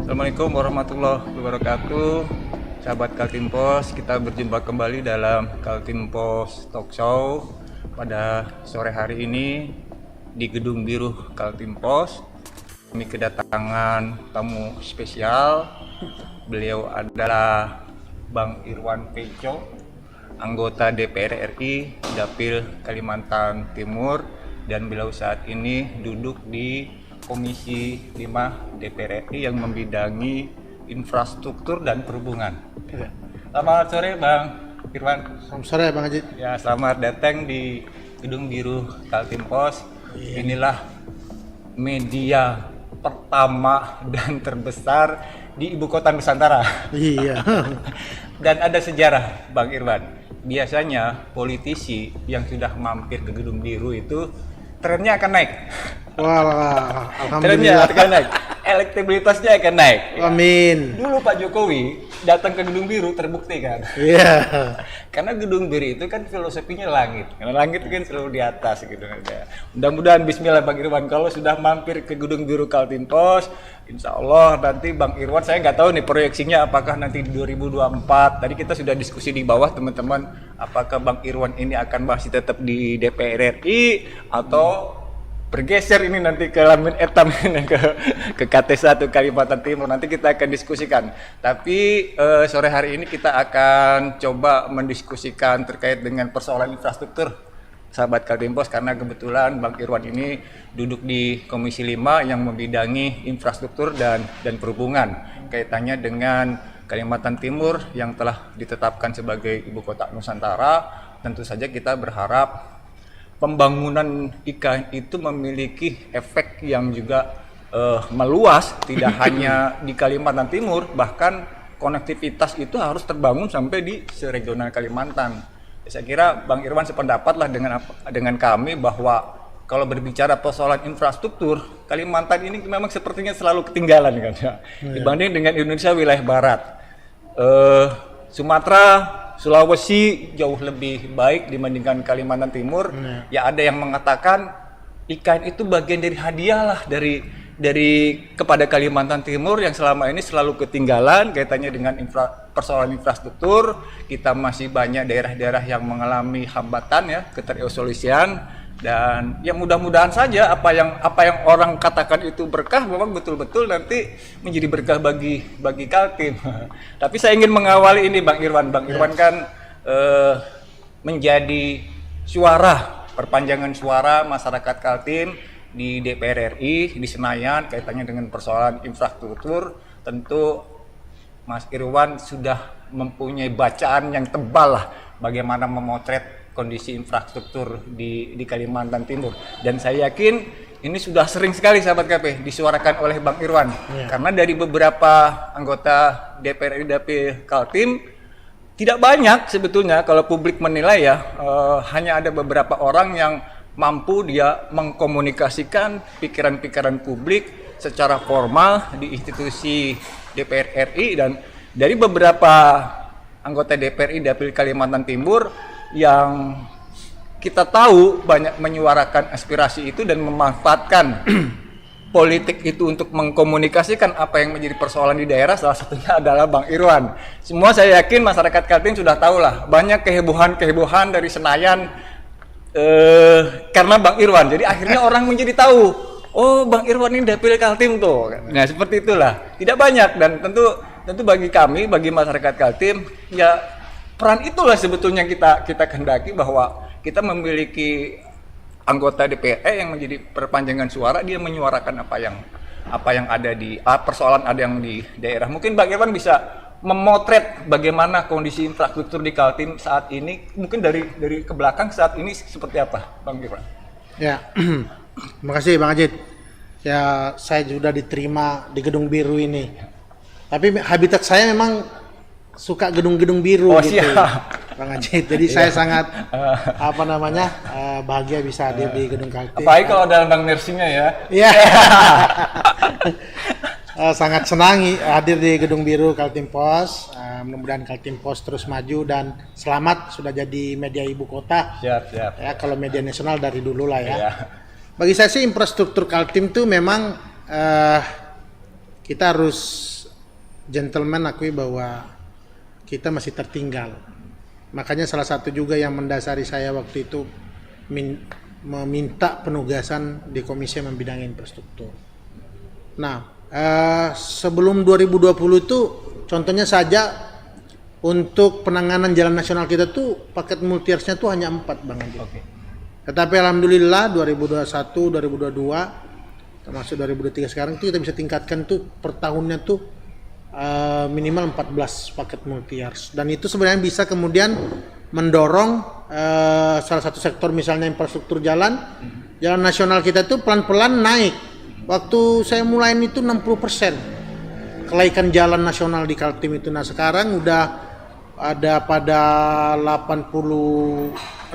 Assalamualaikum warahmatullahi wabarakatuh. Sahabat Kaltim Pos, kita berjumpa kembali dalam Kaltim Pos Talk Show pada sore hari ini di Gedung Biru Kaltim Pos. Kami kedatangan tamu spesial. Beliau adalah Bang Irwan Peco, anggota DPR RI Dapil Kalimantan Timur, dan beliau saat ini duduk di Komisi 5 DPR RI yang membidangi infrastruktur dan perhubungan. Selamat sore Bang Irwan. Selamat sore Bang Haji. Ya, selamat datang di Gedung Biru Kaltim Pos. Inilah media pertama dan terbesar di ibu kota Nusantara. Iya. Dan ada sejarah Bang Irwan. Biasanya politisi yang sudah mampir ke Gedung Biru itu trennya akan naik. Wah, Trennya alhamdulillah. akan naik, elektabilitasnya akan naik. Amin. Dulu Pak Jokowi datang ke Gedung Biru terbukti kan. Iya. Karena Gedung Biru itu kan filosofinya langit. Karena langit kan selalu di atas gitu. Mudah-mudahan Bismillah Bang Irwan kalau sudah mampir ke Gedung Biru Kaltim Pos, Insya Allah nanti Bang Irwan, saya nggak tahu nih proyeksinya apakah nanti di 2024. Tadi kita sudah diskusi di bawah teman-teman, apakah Bang Irwan ini akan masih tetap di DPR RI atau bergeser ini nanti ke Lamin Etam ke KT1 Kalimantan Timur. Nanti kita akan diskusikan. Tapi sore hari ini kita akan coba mendiskusikan terkait dengan persoalan infrastruktur sahabat Kaltim Pos, karena kebetulan Bang Irwan ini duduk di Komisi 5 yang membidangi infrastruktur dan perhubungan kaitannya dengan Kalimantan Timur yang telah ditetapkan sebagai ibu kota Nusantara. Tentu saja kita berharap pembangunan IKN itu memiliki efek yang juga meluas, tidak hanya di Kalimantan Timur, bahkan konektivitas itu harus terbangun sampai di seregional Kalimantan. Saya kira Bang Irwan sependapat lah dengan kami bahwa kalau berbicara persoalan infrastruktur, Kalimantan ini memang sepertinya selalu ketinggalan kan ya, dibanding dengan Indonesia wilayah barat. Sumatera, Sulawesi jauh lebih baik dibandingkan Kalimantan Timur. Ya ada yang mengatakan IKN itu bagian dari hadiah lah dari kepada Kalimantan Timur yang selama ini selalu ketinggalan kaitannya dengan persoalan infrastruktur. Kita masih banyak daerah-daerah yang mengalami hambatan ya, keterisolasian, dan ya mudah-mudahan saja apa yang orang katakan itu berkah memang betul-betul nanti menjadi berkah bagi Kaltim. Tapi saya ingin mengawali ini Bang Irwan. Bang Irwan kan menjadi suara, perpanjangan suara masyarakat Kaltim di DPR RI di Senayan kaitannya dengan persoalan infrastruktur. Tentu Mas Irwan sudah mempunyai bacaan yang tebal lah bagaimana memotret kondisi infrastruktur di Kalimantan Timur, dan saya yakin ini sudah sering sekali sahabat KP disuarakan oleh Bang Irwan. Karena dari beberapa anggota DPR RI Dapil Kaltim tidak banyak sebetulnya kalau publik menilai ya, hanya ada beberapa orang yang mampu dia mengkomunikasikan pikiran-pikiran publik secara formal di institusi DPR RI, dan dari beberapa anggota DPR RI Dapil Kalimantan Timur yang kita tahu banyak menyuarakan aspirasi itu dan memanfaatkan politik itu untuk mengkomunikasikan apa yang menjadi persoalan di daerah, salah satunya adalah Bang Irwan. Semua saya yakin masyarakat Kaltim sudah tahu lah, banyak kehebohan dari Senayan karena Bang Irwan. Jadi akhirnya orang menjadi tahu, oh Bang Irwan ini Dapil Kaltim tuh. Nah seperti itulah, tidak banyak, dan tentu bagi kami, bagi masyarakat Kaltim ya, peran itulah sebetulnya kita kehendaki, bahwa kita memiliki anggota DPR yang menjadi perpanjangan suara, dia menyuarakan apa yang ada di persoalan ada yang di daerah. Mungkin Bang Irwan bisa memotret bagaimana kondisi infrastruktur di Kaltim saat ini, mungkin dari ke belakang saat ini seperti apa Bang Irwan? Ya. Terima kasih Bang Ajit. Ya, saya sudah diterima di Gedung Biru ini. Tapi habitat saya memang suka gedung-gedung biru gitu, Bang Ajit. Jadi saya sangat bahagia bisa hadir di Gedung Kaltim. Apalagi kalau dalam Bang Nersinya ya. Iya. Sangat senang hadir di Gedung Biru Kaltim Pos. Mudah-mudahan Kaltim Pos terus maju dan selamat sudah jadi media ibu kota. Siap. Ya, kalau media nasional dari dulu lah ya. Iya. Bagi saya sih infrastruktur Kaltim tuh memang kita harus gentleman akui bahwa kita masih tertinggal. Makanya salah satu juga yang mendasari saya waktu itu meminta penugasan di Komisi yang membidangi infrastruktur. Nah, sebelum 2020 itu contohnya saja untuk penanganan jalan nasional kita tuh paket multiyersnya tuh hanya 4 Bang Anjir. Oke. Tetapi alhamdulillah 2021, 2022 termasuk 2023 sekarang itu kita bisa tingkatkan tuh per tahunnya tuh minimal 14 paket multi-years, dan itu sebenarnya bisa kemudian mendorong salah satu sektor misalnya infrastruktur jalan nasional kita tuh pelan-pelan naik. Waktu saya mulai itu 60% kelaikan jalan nasional di Kaltim itu. Nah sekarang udah ada pada 86,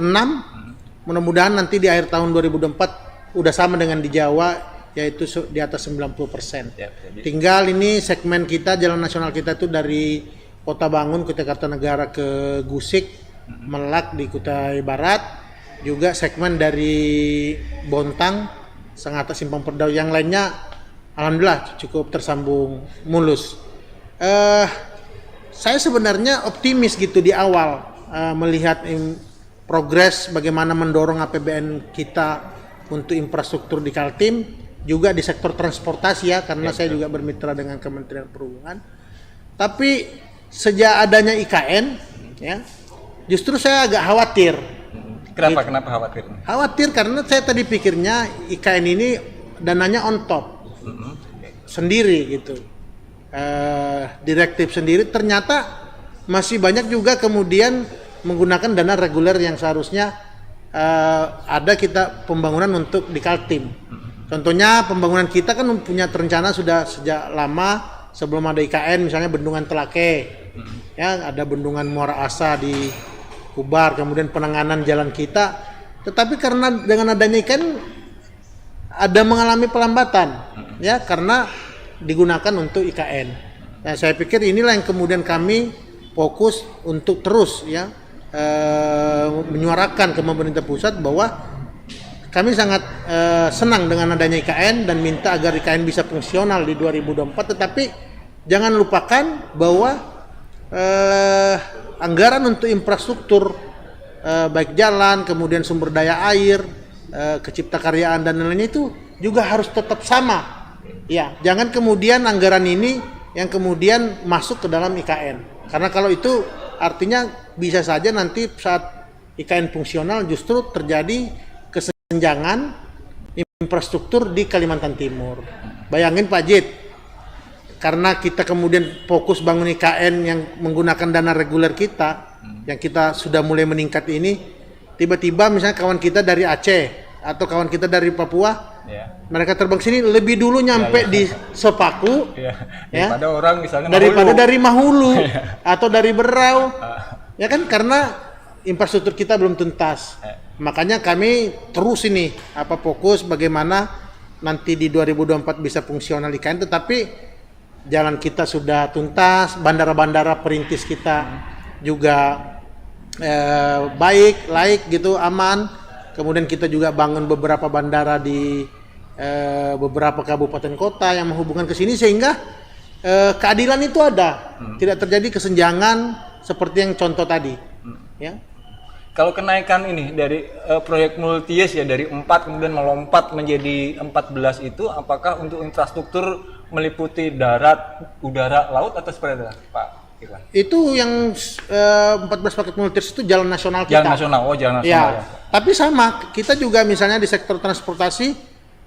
mudah-mudahan nanti di akhir tahun 2024 udah sama dengan di Jawa, yaitu di atas 90%. Ya, tinggal ini segmen kita, jalan nasional kita tuh dari Kota Bangun, Kutai Kartanegara ke Gusik, Melak di Kutai Barat, juga segmen dari Bontang, Sangatta Simpang Perdau, yang lainnya alhamdulillah cukup tersambung mulus. Saya sebenarnya optimis gitu di awal melihat progres bagaimana mendorong APBN kita untuk infrastruktur di Kaltim, juga di sektor transportasi ya, karena saya juga bermitra dengan Kementerian Perhubungan. Tapi sejak adanya IKN ya, justru saya agak khawatir. Kenapa? Kenapa khawatir? Khawatir karena saya tadi pikirnya IKN ini dananya on top sendiri gitu, direktif sendiri. Ternyata masih banyak juga kemudian menggunakan dana reguler yang seharusnya ada kita pembangunan untuk di Kaltim. Contohnya pembangunan kita kan punya rencana sudah sejak lama sebelum ada IKN, misalnya Bendungan Telake, ya ada Bendungan Muara Asa di Kubar, kemudian penanganan jalan kita. Tetapi karena dengan adanya IKN ada mengalami pelambatan, ya karena digunakan untuk IKN. Nah saya pikir inilah yang kemudian kami fokus untuk terus ya menyuarakan ke pemerintah pusat bahwa kami sangat senang dengan adanya IKN dan minta agar IKN bisa fungsional di 2024, tetapi jangan lupakan bahwa anggaran untuk infrastruktur baik jalan, kemudian sumber daya air, keciptakaryaan dan lain-lain itu juga harus tetap sama. Ya, jangan kemudian anggaran ini yang kemudian masuk ke dalam IKN. Karena kalau itu artinya bisa saja nanti saat IKN fungsional justru terjadi kesenjangan infrastruktur di Kalimantan Timur. Bayangin Pak Jid, karena kita kemudian fokus bangun IKN yang menggunakan dana reguler kita, yang kita sudah mulai meningkat ini, tiba-tiba misalnya kawan kita dari Aceh atau kawan kita dari Papua, mereka terbang sini lebih dulu nyampe di Sepaku, daripada orang misalnya daripada dari Mahulu atau dari Berau, ya kan, karena infrastruktur kita belum tuntas. Makanya kami terus ini fokus bagaimana nanti di 2024 bisa fungsional IKN, tetapi jalan kita sudah tuntas, bandara-bandara perintis kita juga baik, laik gitu, aman. Kemudian kita juga bangun beberapa bandara di beberapa kabupaten kota yang menghubungkan ke sini, sehingga keadilan itu ada, tidak terjadi kesenjangan seperti yang contoh tadi. Ya. Kalau kenaikan ini dari proyek multi-years ya dari 4 kemudian melompat menjadi 14 itu, apakah untuk infrastruktur meliputi darat, udara, laut atau seperti apa, Pak Irwan? Itu yang 14 paket multi-years itu jalan nasional kita. Jalan nasional, jalan nasional ya. Tapi sama, kita juga misalnya di sektor transportasi,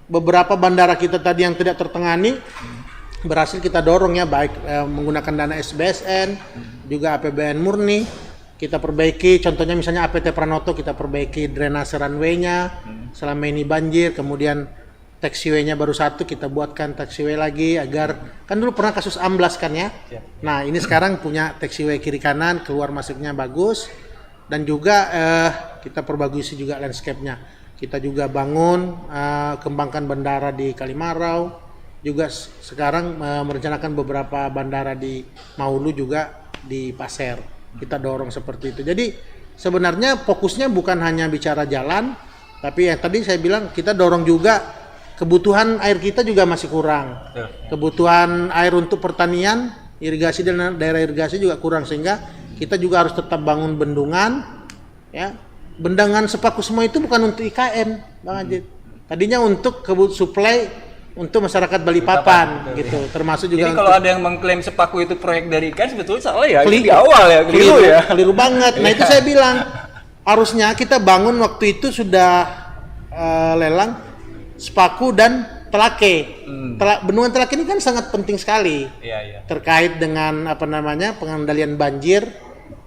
beberapa bandara kita tadi yang tidak tertangani berhasil kita dorong ya, baik menggunakan dana SBSN, juga APBN murni. Kita perbaiki, contohnya misalnya APT Pranoto, kita perbaiki drainase runway-nya selama ini banjir, kemudian taxiway-nya baru satu, kita buatkan taxiway lagi agar, kan dulu pernah kasus amblas kan ya. Nah ini sekarang punya taxiway kiri kanan, keluar masuknya bagus, dan juga kita perbagusi juga landscape-nya. Kita juga bangun, kembangkan bandara di Kalimarau, juga sekarang merencanakan beberapa bandara di Mahulu juga di Pasir. Kita dorong seperti itu. Jadi sebenarnya fokusnya bukan hanya bicara jalan, tapi yang tadi saya bilang kita dorong juga kebutuhan air kita juga masih kurang. Kebutuhan air untuk pertanian irigasi dan daerah irigasi juga kurang, sehingga kita juga harus tetap bangun bendungan, ya. Bendungan sepaku semua itu bukan untuk IKN, Bang Ajit. Tadinya untuk supply untuk masyarakat Balikpapan gitu, termasuk juga. Jadi kalau ada yang mengklaim sepaku itu proyek dari IKN, sebetulnya salah ya. Itu di awal ya, keliru ya. Keliru banget. Nah itu saya bilang harusnya kita bangun waktu itu sudah lelang sepaku dan telake. Bendungan telake ini kan sangat penting sekali. Terkait dengan pengendalian banjir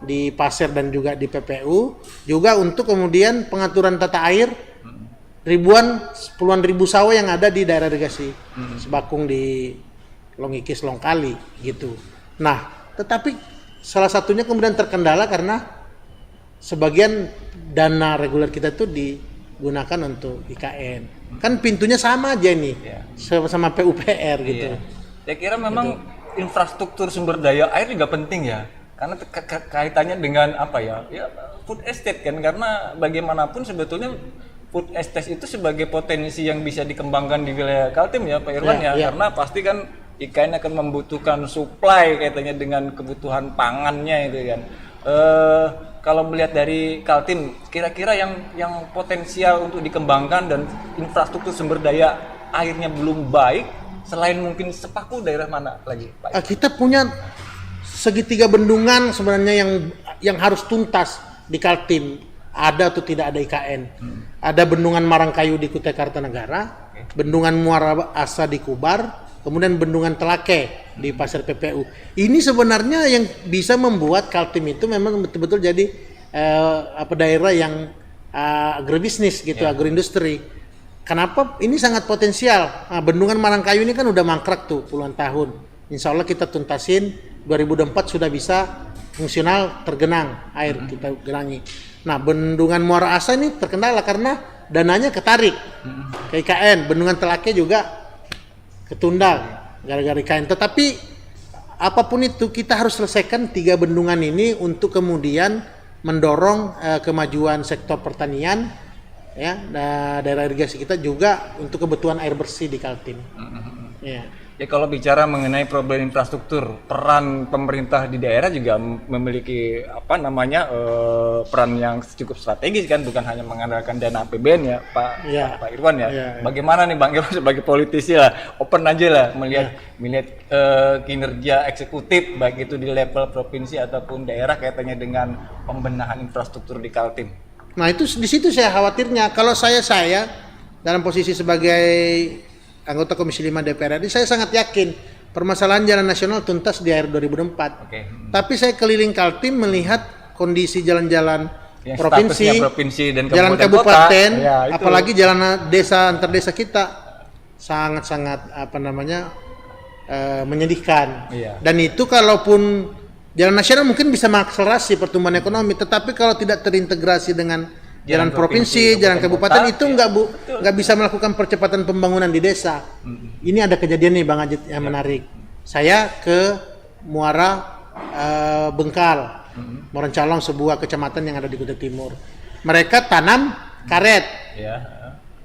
di Pasir dan juga di PPU, juga untuk kemudian pengaturan tata air puluhan ribu sawah yang ada di daerah irigasi Sebakung di Longikis, Longkali gitu. Nah, tetapi salah satunya kemudian terkendala karena sebagian dana reguler kita itu digunakan untuk IKN. Kan pintunya sama aja nih, sama PUPR gitu. Saya kira memang infrastruktur sumber daya air juga penting ya, karena kaitannya dengan food estate kan, karena bagaimanapun sebetulnya food estate itu sebagai potensi yang bisa dikembangkan di wilayah Kaltim ya Pak Irwan karena pasti kan IKN akan membutuhkan supply kaitannya dengan kebutuhan pangannya itu kan. Kalau melihat dari Kaltim, kira-kira yang potensial untuk dikembangkan dan infrastruktur sumber daya airnya belum baik, selain mungkin sepaku, daerah mana lagi Pak? Kita punya segitiga bendungan sebenarnya yang harus tuntas di Kaltim. Ada atau tidak ada IKN. Ada bendungan Marangkayu di Kutai Kartanegara, bendungan Muara Asa di Kubar, kemudian bendungan Telake di Pasir PPU. Ini sebenarnya yang bisa membuat Kaltim itu memang betul-betul jadi daerah yang agribisnis gitu, agroindustri. Kenapa? Ini sangat potensial. Nah, bendungan Marangkayu ini kan udah mangkrak tuh puluhan tahun. Insya Allah kita tuntasin 2024 sudah bisa fungsional, tergenang air kita genangi. Nah, bendungan Muara Asa ini terkendala karena dananya ketarik ke IKN. Bendungan Telake juga ketunda gara-gara IKN. Tetapi apapun itu kita harus selesaikan 3 bendungan ini untuk kemudian mendorong kemajuan sektor pertanian ya, daerah irigasi kita juga untuk kebutuhan air bersih di Kaltim. Ya kalau bicara mengenai problem infrastruktur, peran pemerintah di daerah juga memiliki peran yang cukup strategis kan, bukan hanya mengandalkan dana APBN ya Pak Irwan ya. Bagaimana nih Bang Irwan sebagai politisi lah, open aja lah melihat kinerja eksekutif baik itu di level provinsi ataupun daerah kaitannya dengan pembenahan infrastruktur di Kaltim. Nah itu di situ saya khawatirnya kalau saya dalam posisi sebagai anggota Komisi 5 DPR RI, saya sangat yakin permasalahan jalan nasional tuntas di akhir 2024. Tapi saya keliling Kaltim melihat kondisi jalan-jalan provinsi dan jalan kabupaten, apalagi jalan desa antar desa kita sangat-sangat menyedihkan. Dan itu kalaupun jalan nasional mungkin bisa mengakselerasi pertumbuhan ekonomi, tetapi kalau tidak terintegrasi dengan jalan provinsi, jalan kabupaten itu nggak bisa melakukan percepatan pembangunan di desa. Ini ada kejadian nih Bang Ajit yang menarik. Saya ke Muara Bengkal, Morencalong, sebuah kecamatan yang ada di Kutai Timur. Mereka tanam karet.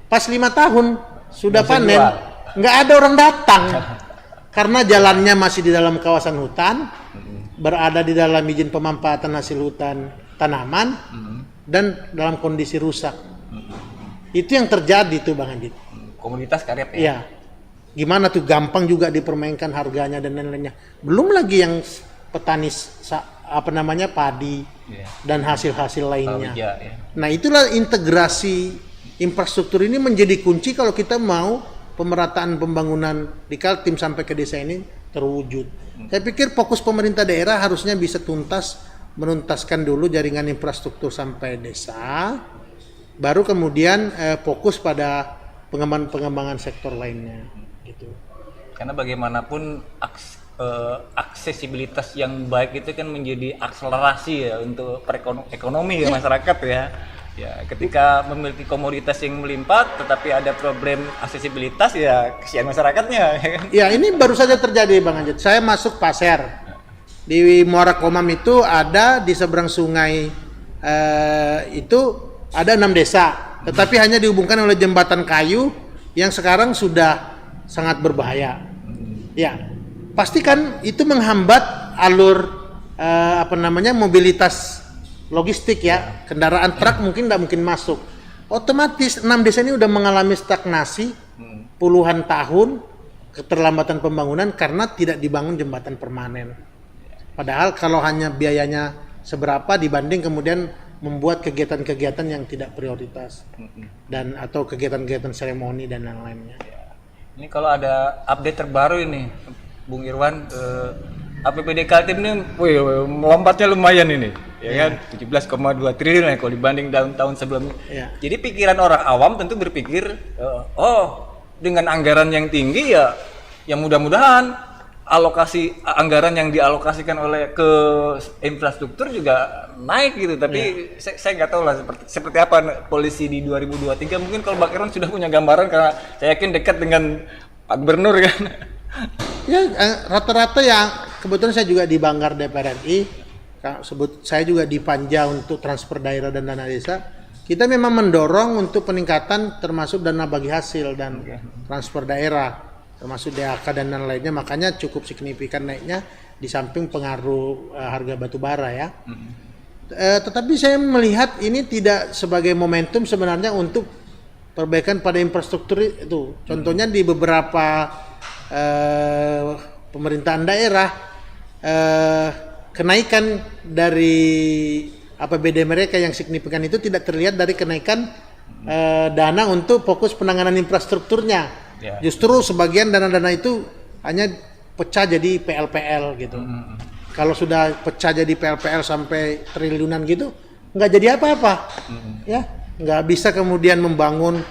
Pas 5 tahun sudah panen, nggak ada orang datang karena jalannya masih di dalam kawasan hutan, berada di dalam izin pemanfaatan hasil hutan tanaman. Dan dalam kondisi rusak. Itu yang terjadi tuh Bang Andit. Komunitas karet ya? Iya. Gimana tuh, gampang juga dipermainkan harganya dan lain-lainnya. Belum lagi yang petani padi dan hasil-hasil lainnya. Nah itulah integrasi infrastruktur ini menjadi kunci kalau kita mau pemerataan pembangunan di Kaltim sampai ke desa ini terwujud. Saya pikir fokus pemerintah daerah harusnya bisa menuntaskan dulu jaringan infrastruktur sampai desa, baru kemudian fokus pada pengembangan sektor lainnya gitu. Karena bagaimanapun aksesibilitas yang baik itu kan menjadi akselerasi ya untuk ekonomi ya masyarakat ya. Ya, ketika memiliki komoditas yang melimpah tetapi ada problem aksesibilitas ya kesian masyarakatnya ya kan. Ya, ini baru saja terjadi Bang Anjit. Saya masuk Pasir. Di Muara Komam itu ada di seberang sungai itu ada 6 desa, tetapi hanya dihubungkan oleh jembatan kayu yang sekarang sudah sangat berbahaya. Ya, pasti kan itu menghambat alur mobilitas logistik ya. Kendaraan truk mungkin nggak mungkin masuk. Otomatis 6 desa ini udah mengalami stagnasi puluhan tahun, keterlambatan pembangunan karena tidak dibangun jembatan permanen. Padahal kalau hanya biayanya seberapa dibanding kemudian membuat kegiatan-kegiatan yang tidak prioritas dan atau kegiatan-kegiatan seremoni dan yang lainnya. Ini kalau ada update terbaru ini, Bung Irwan, APBD Kaltim ini, melompatnya lumayan ini, ya kan, 17,2 triliun ya kalau dibanding tahun sebelumnya. Ya. Jadi pikiran orang awam tentu berpikir, dengan anggaran yang tinggi ya mudah-mudahan alokasi anggaran yang dialokasikan oleh ke infrastruktur juga naik gitu. Tapi saya nggak tahu lah seperti apa polisi di 2023. Mungkin kalau Bang Irwan sudah punya gambaran karena saya yakin dekat dengan Pak Gubernur kan. Ya, rata-rata yang kebetulan saya juga di Banggar DPR RI, saya juga di Panja untuk transfer daerah dan dana desa. Kita memang mendorong untuk peningkatan termasuk dana bagi hasil dan transfer daerah, termasuk DAK dan lainnya, makanya cukup signifikan naiknya di samping pengaruh harga batu bara ya. Tetapi saya melihat ini tidak sebagai momentum sebenarnya untuk perbaikan pada infrastruktur itu. Contohnya di beberapa pemerintahan daerah, kenaikan dari APBD mereka yang signifikan itu tidak terlihat dari kenaikan dana untuk fokus penanganan infrastrukturnya. Justru sebagian dana-dana itu hanya pecah jadi PL-PL gitu. Kalau sudah pecah jadi PL-PL sampai triliunan gitu, nggak jadi apa-apa, ya, nggak bisa kemudian membangun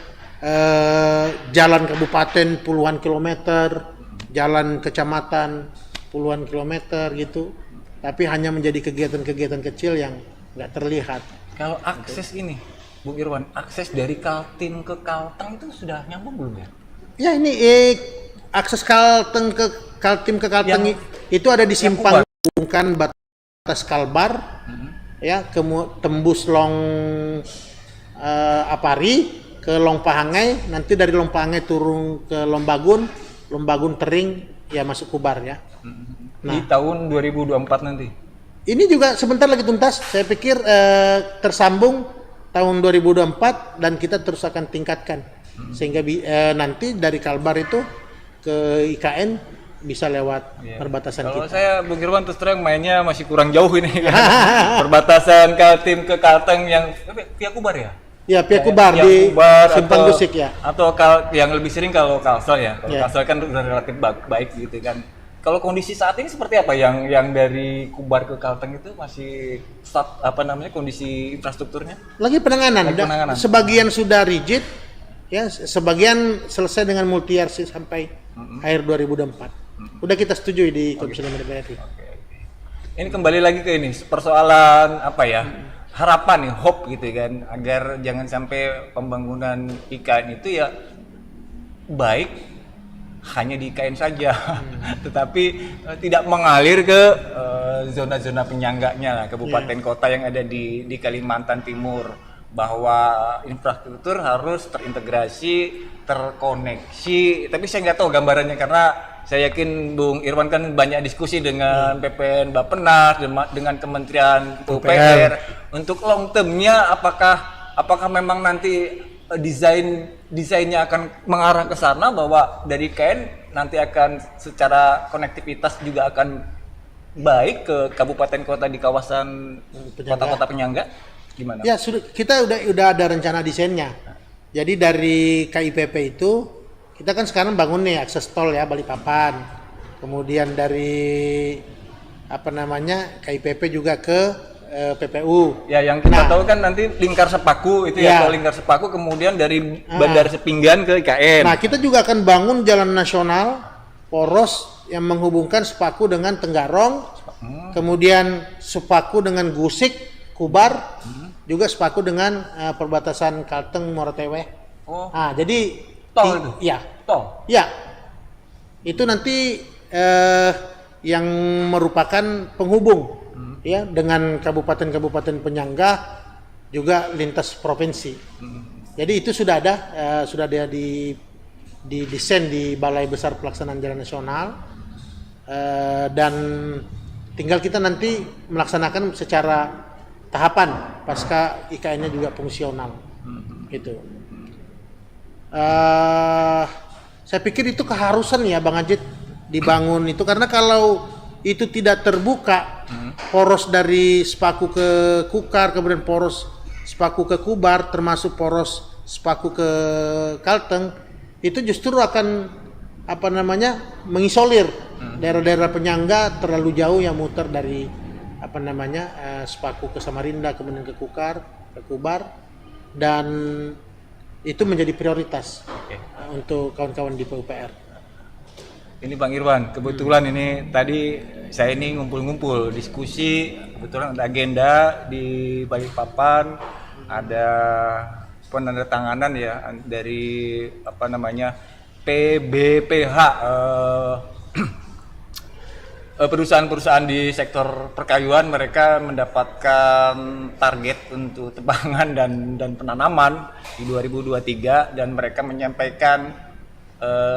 jalan kabupaten puluhan kilometer, jalan kecamatan puluhan kilometer gitu, tapi hanya menjadi kegiatan-kegiatan kecil yang nggak terlihat. Kalau akses ini, Bung Irwan, akses dari Kaltim ke Kalteng itu sudah nyambung belum ya? Ya ini akses Kaltim ke Kalteng itu ada di simpang hubungkan batas Kalbar, ya, tembus Long Apari ke Longpahangai, nanti dari Longpahangai turun ke Lombagun Tering, ya masuk Kubar ya. Di tahun 2024 nanti. Ini juga sebentar lagi tuntas. Saya pikir tersambung tahun 2024 dan kita terus akan tingkatkan sehingga nanti dari Kalbar itu ke IKN bisa lewat perbatasan Kalau kita. saya Bung Irwan terus terang mainnya masih kurang jauh ini kan. Perbatasan Kaltim ke Kalteng yang via Kubar ya? Ya, pihak Kubar di Simpang Gusik ya. Atau yang lebih sering kalau Kalsel ya. Kalau Kalsel kan udah relatif baik gitu kan. Kalau kondisi saat ini seperti apa yang dari Kubar ke Kalteng itu masih kondisi infrastrukturnya? Lagi penanganan. Sebagian sudah rigid, ya, sebagian selesai dengan multi-year sampai akhir 2024. Udah kita setujui di Komisi 5 DPR RI. Ini kembali lagi ke ini persoalan apa ya? Harapan nih, hope gitu kan, agar jangan sampai pembangunan IKN itu ya baik hanya di IKN saja, tetapi tidak mengalir ke zona-zona penyangganya lah, kabupaten kota yang ada di Kalimantan Timur, bahwa infrastruktur harus terintegrasi, terkoneksi. Tapi saya nggak tahu gambarannya karena saya yakin Bung Irwan kan banyak diskusi dengan PPN Bappenas, dengan Kementerian PUPR untuk long term-nya apakah memang nanti desainnya akan mengarah ke sana bahwa dari IKN nanti akan secara konektivitas juga akan baik ke kabupaten kota di kawasan kota-kota penyangga. Gimana? Ya, kita udah ada rencana desainnya. Jadi dari KIPP itu kita kan sekarang bangun nih akses tol ya Balikpapan. Kemudian dari KIPP juga ke PPU. Ya, yang kita tahu kan nanti Lingkar Sepaku itu ya, tol Lingkar Sepaku, kemudian dari Bandara Sepinggan ke IKN. Nah, kita juga akan bangun jalan nasional poros yang menghubungkan Sepaku dengan Tenggarong, kemudian Sepaku dengan Gusik, Kubar, juga Sepaku dengan perbatasan Kalteng, Morotewe. Nah, jadi tol itu? Iya. Tol? Iya. Itu nanti yang merupakan penghubung ya dengan kabupaten-kabupaten penyangga juga lintas provinsi. Jadi itu sudah ada di desain di Balai Besar Pelaksanaan Jalan Nasional. dan tinggal kita nanti melaksanakan secara tahapan pasca IKN-nya juga fungsional gitu. Saya pikir itu keharusan ya Bang Ajit dibangun itu, karena kalau itu tidak terbuka poros dari Sepaku ke Kukar, kemudian poros Sepaku ke Kubar, termasuk poros Sepaku ke Kalteng, itu justru akan mengisolir daerah-daerah penyangga terlalu jauh yang muter dari Sepaku ke Samarinda, kemudian ke Kukar, ke Kubar, dan itu menjadi prioritas untuk kawan-kawan di PUPR. Ini Bang Irwan, kebetulan ini tadi saya ini ngumpul-ngumpul diskusi, kebetulan ada agenda di Balikpapan, ada penandatanganan ya dari PBPH, perusahaan-perusahaan di sektor perkayuan. Mereka mendapatkan target untuk tebangan dan penanaman di 2023, dan mereka menyampaikan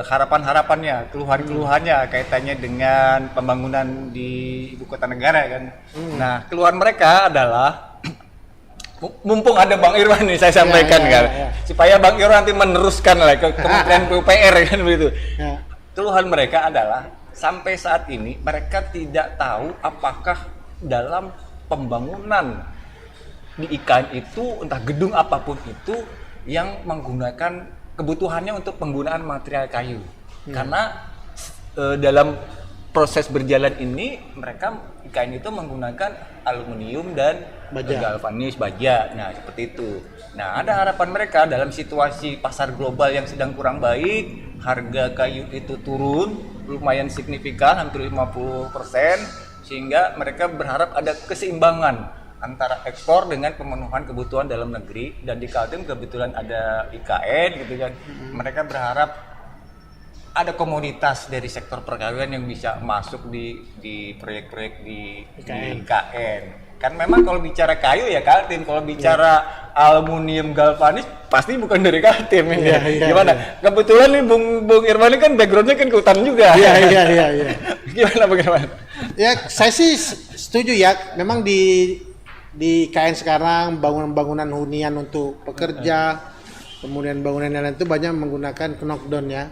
harapan-harapannya, keluhan-keluhannya kaitannya dengan pembangunan di ibu kota negara kan. Nah, keluhan mereka adalah mumpung ada Bang Irwan nih saya sampaikan supaya Bang Irwan nanti meneruskan lah ke Kementerian PUPR kan begitu. Keluhan mereka adalah sampai saat ini mereka tidak tahu apakah dalam pembangunan di IKN itu, entah gedung apapun itu, yang menggunakan kebutuhannya untuk penggunaan material kayu. Karena dalam proses berjalan ini mereka IKN itu menggunakan aluminium dan galvanis baja. Nah, seperti itu. Nah, ada harapan mereka dalam situasi pasar global yang sedang kurang baik, harga kayu itu turun lumayan signifikan, hampir 50%, sehingga mereka berharap ada keseimbangan antara ekspor dengan pemenuhan kebutuhan dalam negeri. Dan di Kaltim kebetulan ada IKN gitu kan. Mereka berharap ada komoditas dari sektor perkawinan yang bisa masuk di proyek-proyek di IKN. Kan memang kalau bicara kayu ya Kaltim, kalau bicara aluminium galvanis pasti bukan dari Kaltim ini. Gimana? Kebetulan nih Bung Irwan ini kan backgroundnya kan ke hutan juga. Iya. Bagaimana? Ya, saya sih setuju ya. Memang di IKN sekarang bangunan-bangunan hunian untuk pekerja, kemudian bangunan yang lain itu banyak menggunakan knockdown ya.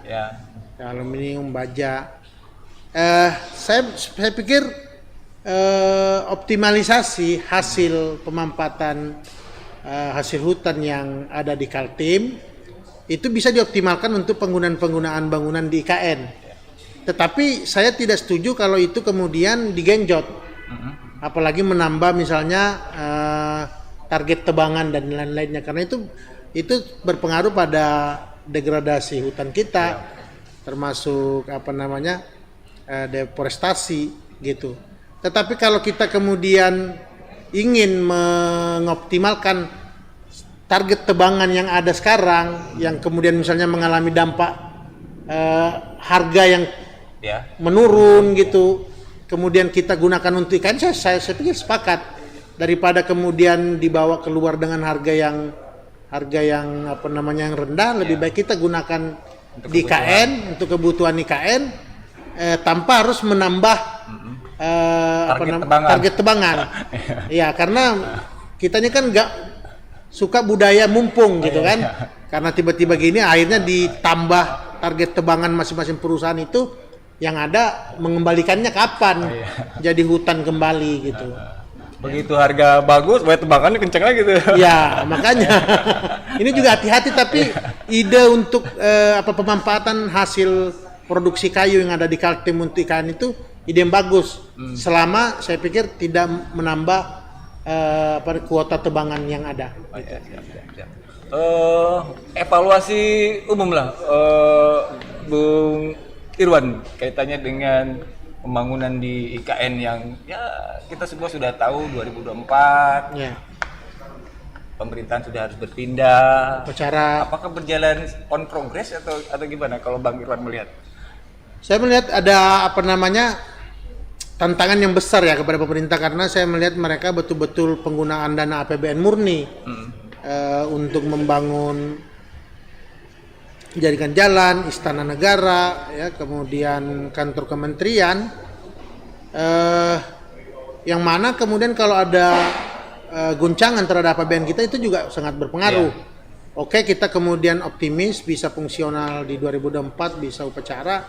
Aluminium, baja. Saya pikir optimalisasi hasil pemampatan hasil hutan yang ada di Kaltim itu bisa dioptimalkan untuk penggunaan bangunan di IKN. Tetapi saya tidak setuju kalau itu kemudian digenjot. Apalagi menambah misalnya target tebangan dan lain-lainnya, karena itu berpengaruh pada degradasi hutan kita, termasuk deforestasi gitu. Tetapi kalau kita kemudian ingin mengoptimalkan target tebangan yang ada sekarang, yang kemudian misalnya mengalami dampak harga yang menurun gitu, kemudian kita gunakan untuk ikan, saya pikir sepakat, daripada kemudian dibawa keluar dengan harga yang yang rendah, lebih baik kita gunakan untuk di IKN untuk kebutuhan IKN tanpa harus menambah target tebangan. Ya, karena kitanya kan nggak suka budaya mumpung gitu kan, karena tiba-tiba gini akhirnya ditambah target tebangan masing-masing perusahaan itu, yang ada mengembalikannya kapan jadi hutan kembali gitu. Begitu harga bagus, bayar tebangannya kenceng lagi gitu. Ya, makanya ini juga hati-hati, tapi ide untuk pemanfaatan hasil produksi kayu yang ada di Kaltim untuk IKN itu ide yang bagus, selama saya pikir tidak menambah kuota tebangan yang ada. Evaluasi umum lah, Bung Irwan, kaitannya dengan pembangunan di IKN yang ya kita semua sudah tahu 2024 pemerintahan sudah harus berpindah. Apakah berjalan on progress atau gimana kalau Bang Irwan melihat? Saya melihat ada tantangan yang besar ya kepada pemerintah, karena saya melihat mereka betul-betul penggunaan dana APBN murni untuk membangun, jadikan jalan, istana negara, ya, kemudian kantor kementerian, yang mana kemudian kalau ada guncangan terhadap APBN kita itu juga sangat berpengaruh. Oke, kita kemudian optimis bisa fungsional di 2024, bisa upacara,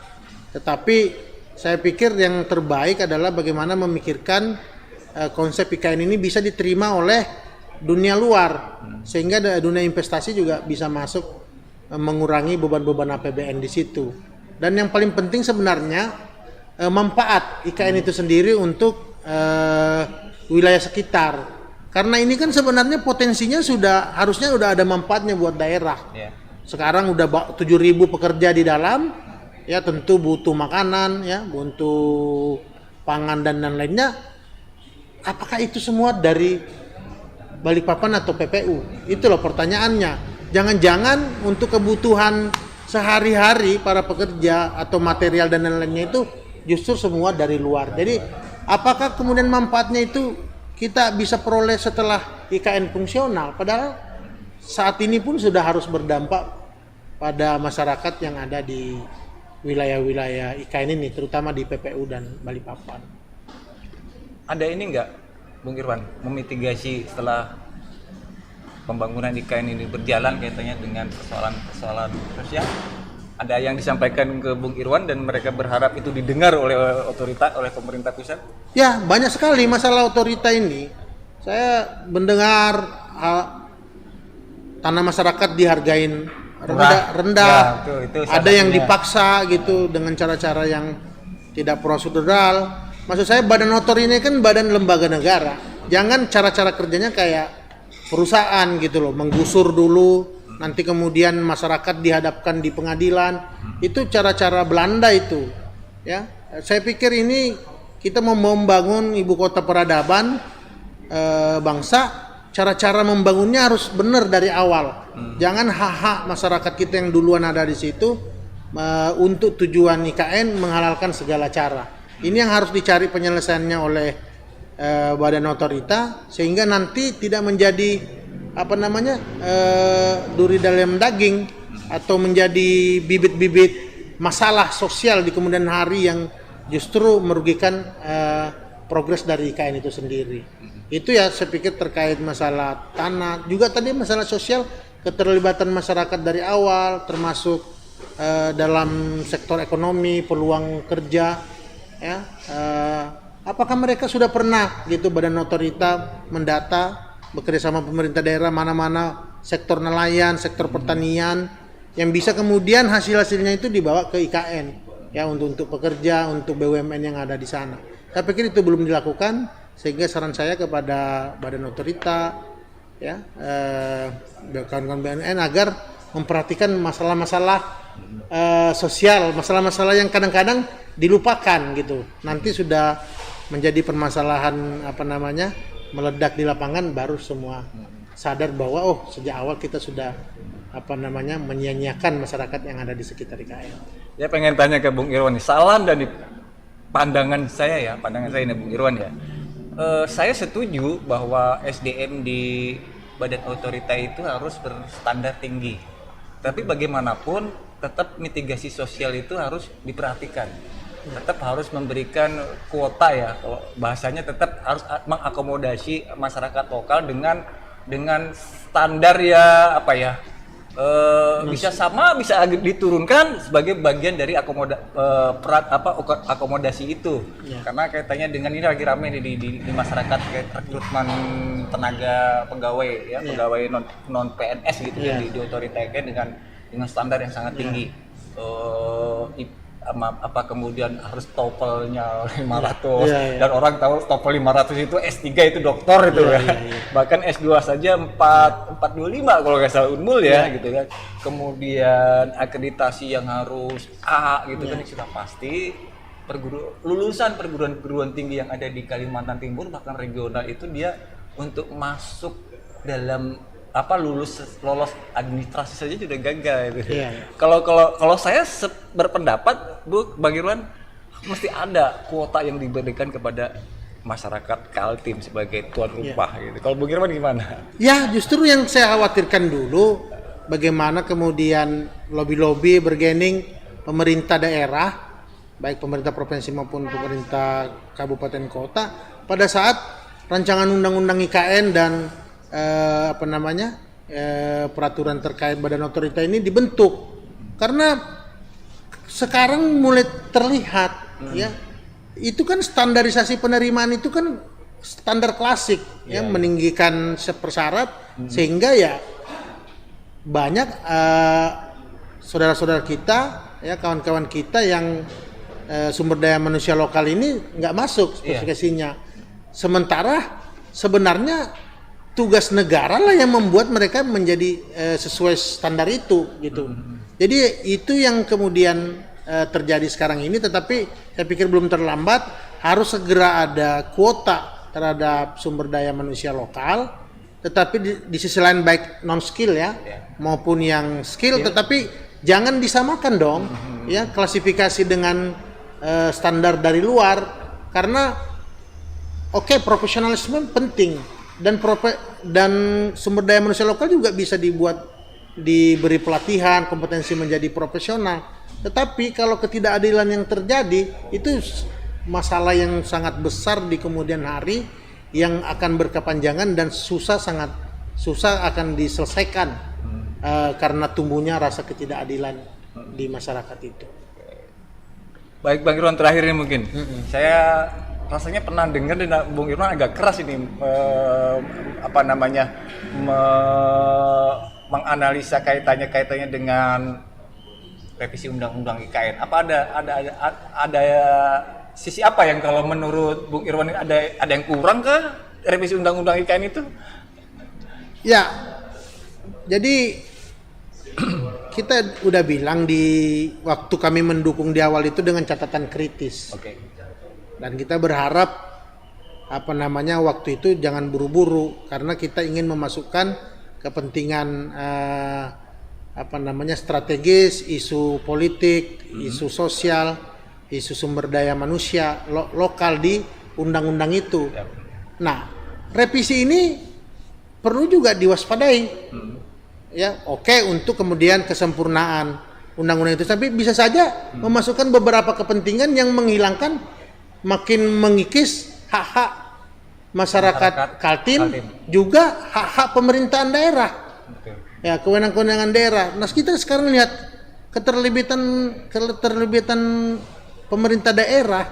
tetapi saya pikir yang terbaik adalah bagaimana memikirkan konsep IKN ini bisa diterima oleh dunia luar, sehingga dunia investasi juga bisa masuk mengurangi beban-beban APBN di situ. Dan yang paling penting sebenarnya manfaat IKN itu sendiri untuk wilayah sekitar. Karena ini kan sebenarnya potensinya harusnya udah ada manfaatnya buat daerah. Sekarang udah 7.000 pekerja di dalam, ya tentu butuh makanan, ya butuh pangan dan lainnya. Apakah itu semua dari Balikpapan atau PPU? Itu loh pertanyaannya. Jangan-jangan untuk kebutuhan sehari-hari para pekerja atau material dan lain-lainnya itu justru semua dari luar. Jadi apakah kemudian manfaatnya itu kita bisa peroleh setelah IKN fungsional? Padahal saat ini pun sudah harus berdampak pada masyarakat yang ada di wilayah-wilayah IKN ini, terutama di PPU dan Balikpapan. Ada ini enggak, Bung Irwan, memitigasi setelah pembangunan IKN ini berjalan kaitannya dengan persoalan-persoalan sosial? Ada yang disampaikan ke Bung Irwan dan mereka berharap itu didengar oleh otorita, oleh pemerintah pusat? Ya, banyak sekali masalah otorita ini. Saya mendengar tanah masyarakat dihargain rendah. Ya, itu ada yang dipaksa gitu dengan cara-cara yang tidak prosedural. Maksud saya badan otor ini kan badan lembaga negara. Jangan cara-cara kerjanya kayak perusahaan gitu loh, menggusur dulu, nanti kemudian masyarakat dihadapkan di pengadilan. Itu cara-cara Belanda itu. Ya, saya pikir ini kita mau membangun ibu kota peradaban bangsa, cara-cara membangunnya harus benar dari awal. Jangan hak-hak masyarakat kita yang duluan ada di situ untuk tujuan IKN menghalalkan segala cara. Ini yang harus dicari penyelesaiannya oleh badan otorita, sehingga nanti tidak menjadi duri dalam daging atau menjadi bibit-bibit masalah sosial di kemudian hari yang justru merugikan progres dari IKN itu sendiri. Itu ya saya pikir terkait masalah tanah, juga tadi masalah sosial, keterlibatan masyarakat dari awal, termasuk dalam sektor ekonomi, peluang kerja. Ya, apakah mereka sudah pernah gitu badan otorita mendata bekerja sama pemerintah daerah mana-mana sektor nelayan, sektor pertanian yang bisa kemudian hasil-hasilnya itu dibawa ke IKN ya untuk pekerja, untuk BUMN yang ada di sana. Saya pikir itu belum dilakukan, sehingga saran saya kepada badan otorita ya kawan-kawan BUMN agar memperhatikan masalah-masalah sosial, masalah-masalah yang kadang-kadang dilupakan gitu. Nanti sudah menjadi permasalahan meledak di lapangan, baru semua sadar bahwa sejak awal kita sudah menyia-nyiakan masyarakat yang ada di sekitar IKN. Ya pengen tanya ke Bung Irwan nih, saran dari pandangan saya ini Bung Irwan ya. Saya setuju bahwa SDM di badan otorita itu harus berstandar tinggi. Tapi bagaimanapun tetap mitigasi sosial itu harus diperhatikan. Tetap harus memberikan kuota ya, kalau bahasanya tetap harus mengakomodasi masyarakat lokal dengan standar ya bisa sama, bisa diturunkan sebagai bagian dari akomodasi itu. Ya. Karena kaitannya dengan ini lagi rame di masyarakat kayak rekrutmen tenaga pegawai ya, pegawai non PNS gitu ya, di otorita dengan standar yang sangat tinggi. Kemudian harus TOEFL-nya 500 dan orang tahu TOEFL 500 itu S3 itu doktor itu bahkan S2 saja 425 kalau nggak salah Unmul gitu kan. Kemudian akreditasi yang harus A gitu kan, sudah pasti lulusan perguruan tinggi yang ada di Kalimantan Timur bahkan regional itu dia untuk masuk dalam lolos administrasi saja sudah gagal gitu. Kalau saya berpendapat Bang Irwan, mesti ada kuota yang diberikan kepada masyarakat Kaltim sebagai tuan rumah gitu. Kalau Bang Irwan gimana? Ya, justru yang saya khawatirkan dulu bagaimana kemudian lobby-lobby bergening pemerintah daerah baik pemerintah provinsi maupun pemerintah kabupaten kota pada saat rancangan undang-undang IKN dan peraturan terkait badan otorita ini dibentuk. Karena sekarang mulai terlihat ya, itu kan standarisasi penerimaan itu kan standar klasik ya, meninggikan persyarat sehingga ya banyak saudara-saudara kita ya, kawan-kawan kita yang sumber daya manusia lokal ini nggak masuk spesifikasinya. Sementara sebenarnya tugas negara lah yang membuat mereka menjadi sesuai standar itu gitu. Jadi itu yang kemudian terjadi sekarang ini, tetapi saya pikir belum terlambat, harus segera ada kuota terhadap sumber daya manusia lokal, tetapi di sisi lain baik non skill ya maupun yang skill, tetapi jangan disamakan dong ya klasifikasi dengan standar dari luar, karena profesionalisme penting dan sumber daya manusia lokal juga bisa diberi pelatihan, kompetensi menjadi profesional. Tetapi kalau ketidakadilan yang terjadi itu masalah yang sangat besar di kemudian hari yang akan berkepanjangan dan sangat susah akan diselesaikan karena tumbuhnya rasa ketidakadilan di masyarakat itu. Baik Bang Irwan, terakhir ini mungkin saya rasanya pernah dengar dari Bung Irwan agak keras ini menganalisa kaitannya dengan revisi undang-undang IKN. Apa ada sisi apa yang kalau menurut Bung Irwan ada yang kurang ke revisi undang-undang IKN itu? Ya, jadi kita udah bilang di waktu kami mendukung di awal itu dengan catatan kritis. Oke. Dan kita berharap waktu itu jangan buru-buru karena kita ingin memasukkan kepentingan strategis, isu politik, isu sosial, isu sumber daya manusia lokal di undang-undang itu. Nah, revisi ini perlu juga diwaspadai. Ya, untuk kemudian kesempurnaan undang-undang itu, tapi bisa saja memasukkan beberapa kepentingan yang makin mengikis hak-hak masyarakat Kaltim, juga hak-hak pemerintahan daerah. Ya, kewenangan-kewenangan daerah. Nah, kita sekarang lihat keterlibatan pemerintah daerah,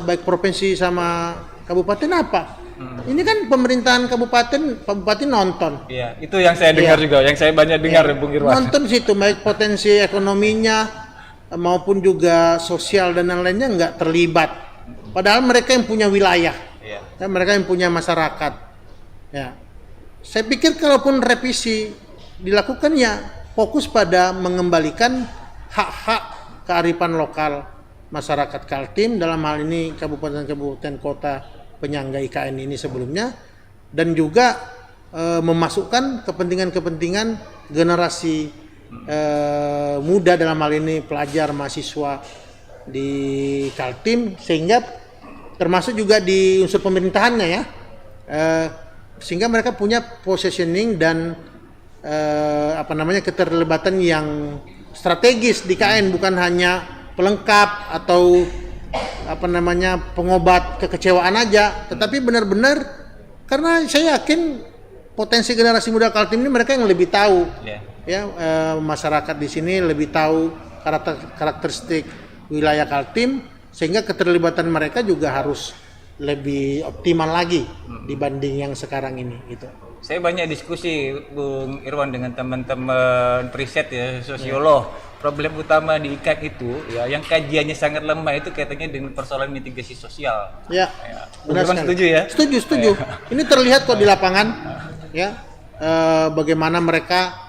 baik provinsi sama kabupaten apa? Ini kan pemerintahan kabupaten nonton. Iya, itu yang saya dengar juga, yang saya banyak dengar Bung Irwan. Nonton situ, baik potensi ekonominya maupun juga sosial dan lain-lainnya nggak terlibat. Padahal mereka yang punya wilayah, dan mereka yang punya masyarakat. Ya, saya pikir kalaupun revisi dilakukan ya fokus pada mengembalikan hak-hak kearifan lokal masyarakat Kaltim, dalam hal ini kabupaten kota penyangga IKN ini sebelumnya, dan juga memasukkan kepentingan generasi muda, dalam hal ini pelajar mahasiswa di Kaltim, sehingga termasuk juga di unsur pemerintahannya ya, sehingga mereka punya positioning dan keterlibatan yang strategis di KN, bukan hanya pelengkap atau pengobat kekecewaan aja, tetapi benar-benar, karena saya yakin potensi generasi muda Kaltim ini mereka yang lebih tahu, masyarakat di sini lebih tahu karakteristik wilayah Kaltim, sehingga keterlibatan mereka juga harus lebih optimal lagi dibanding yang sekarang ini gitu. Saya banyak diskusi Bung Irwan dengan teman-teman riset ya, sosiolog. Problem utama di IKN itu ya, yang kajiannya sangat lemah itu kaitannya dengan persoalan mitigasi sosial. Ya, benar sekali. Setuju ya? Setuju. Ini terlihat kok di lapangan, ya, bagaimana mereka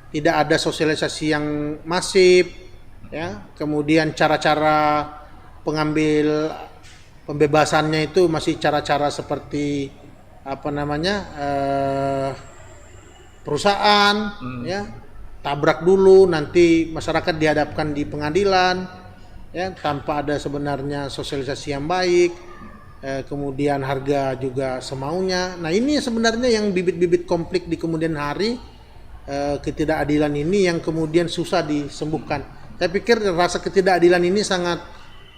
tidak ada sosialisasi yang masif, ya, kemudian cara-cara pengambil pembebasannya itu masih cara-cara seperti perusahaan, ya. Tabrak dulu, nanti masyarakat dihadapkan di pengadilan, ya, tanpa ada sebenarnya sosialisasi yang baik, kemudian harga juga semaunya. Nah, ini sebenarnya yang bibit-bibit konflik di kemudian hari, ketidakadilan ini yang kemudian susah disembuhkan. Saya pikir rasa ketidakadilan ini sangat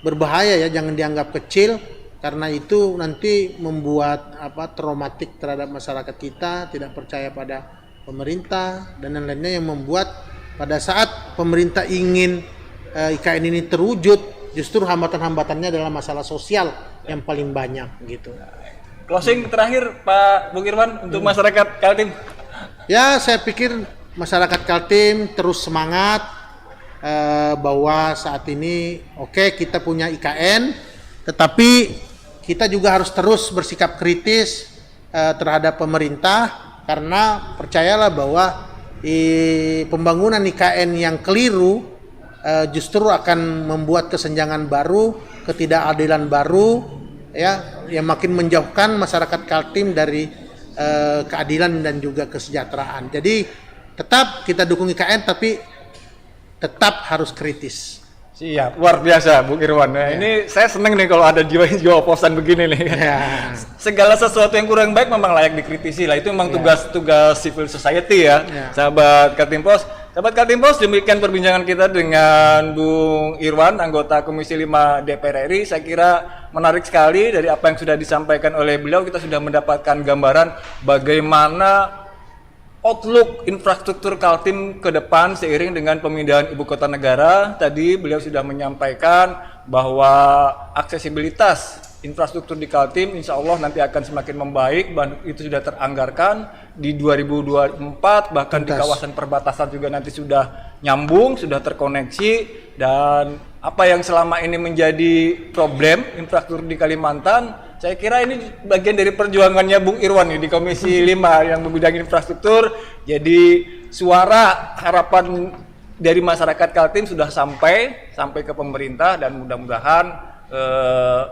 berbahaya ya, jangan dianggap kecil karena itu nanti membuat traumatik terhadap masyarakat kita, tidak percaya pada pemerintah dan lain-lainnya yang membuat pada saat pemerintah ingin IKN ini terwujud, justru hambatan-hambatannya adalah masalah sosial yang paling banyak gitu. Closing terakhir Pak Bung Irwan untuk masyarakat Kaltim. Ya, saya pikir masyarakat Kaltim terus semangat bahwa saat ini kita punya IKN, tetapi kita juga harus terus bersikap kritis terhadap pemerintah karena percayalah bahwa pembangunan IKN yang keliru justru akan membuat kesenjangan baru, ketidakadilan baru ya yang makin menjauhkan masyarakat Kaltim dari keadilan dan juga kesejahteraan. Jadi tetap kita dukung IKN tapi tetap harus kritis. Siap, luar biasa Bung Irwan. Nah, ini saya seneng nih kalau ada jiwa oposan begini nih. Ya. Segala sesuatu yang kurang baik memang layak dikritisi lah. Itu memang tugas civil society ya. Sahabat Kaltim Pos. Sahabat Kaltim Pos, demikian perbincangan kita dengan Bung Irwan, anggota Komisi 5 DPR RI. Saya kira menarik sekali dari apa yang sudah disampaikan oleh beliau. Kita sudah mendapatkan gambaran bagaimana outlook infrastruktur Kaltim ke depan seiring dengan pemindahan ibu kota negara. Tadi beliau sudah menyampaikan bahwa aksesibilitas infrastruktur di Kaltim insya Allah nanti akan semakin membaik, itu sudah teranggarkan di 2024, bahkan di kawasan perbatasan juga nanti sudah nyambung, sudah terkoneksi, dan apa yang selama ini menjadi problem infrastruktur di Kalimantan, saya kira ini bagian dari perjuangannya Bung Irwan di Komisi 5 yang bidang infrastruktur. Jadi suara harapan dari masyarakat Kaltim sudah sampai ke pemerintah dan mudah-mudahan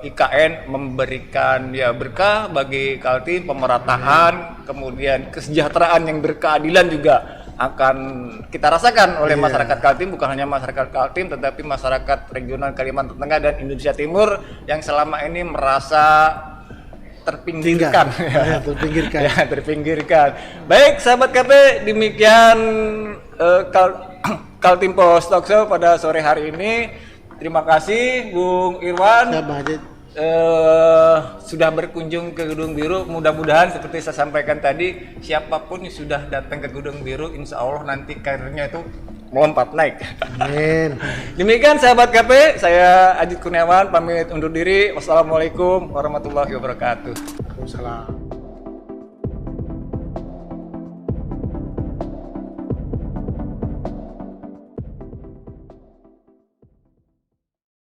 IKN memberikan berkah bagi Kaltim, pemerataan, kemudian kesejahteraan yang berkeadilan juga akan kita rasakan oleh masyarakat Kaltim, bukan hanya masyarakat Kaltim tetapi masyarakat regional Kalimantan Tengah dan Indonesia Timur yang selama ini merasa terpinggirkan. Terpinggirkan. Baik sahabat KP, demikian Kaltim Pos Talk Show pada sore hari ini. Terima kasih Bung Irwan sudah berkunjung ke Gedung Biru. Mudah-mudahan seperti saya sampaikan tadi, siapapun yang sudah datang ke Gedung Biru insya Allah nanti karirnya itu melompat naik. Amin. Demikian sahabat KP, saya Ajit Kurniawan pamit undur diri. Wassalamualaikum warahmatullahi wabarakatuh. Waalaikumsalam.